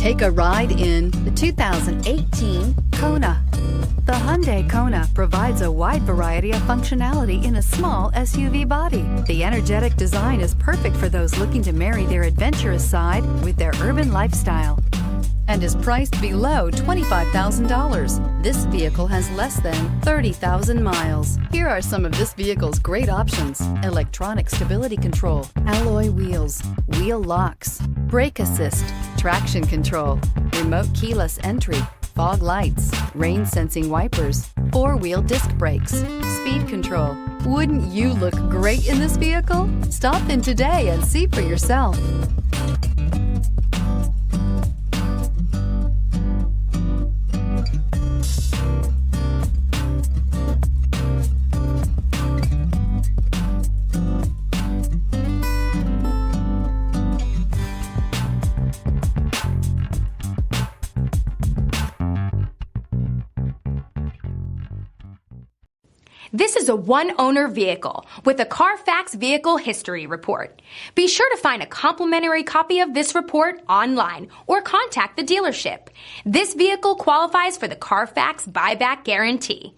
Take a ride in the 2018 Kona. The Hyundai Kona provides a wide variety of functionality in a small SUV body. The energetic design is perfect for those looking to marry their adventurous side with their urban lifestyle and is priced below $25,000. This vehicle has less than 30,000 miles. Here are some of this vehicle's great options: electronic stability control, alloy wheels, wheel locks, brake assist, traction control, remote keyless entry, fog lights, rain sensing wipers, four-wheel disc brakes, speed control. Wouldn't you look great in this vehicle? Stop in today and see for yourself. This is a one-owner vehicle with a Carfax Vehicle History Report. Be sure to find a complimentary copy of this report online or contact the dealership. This vehicle qualifies for the Carfax Buyback Guarantee.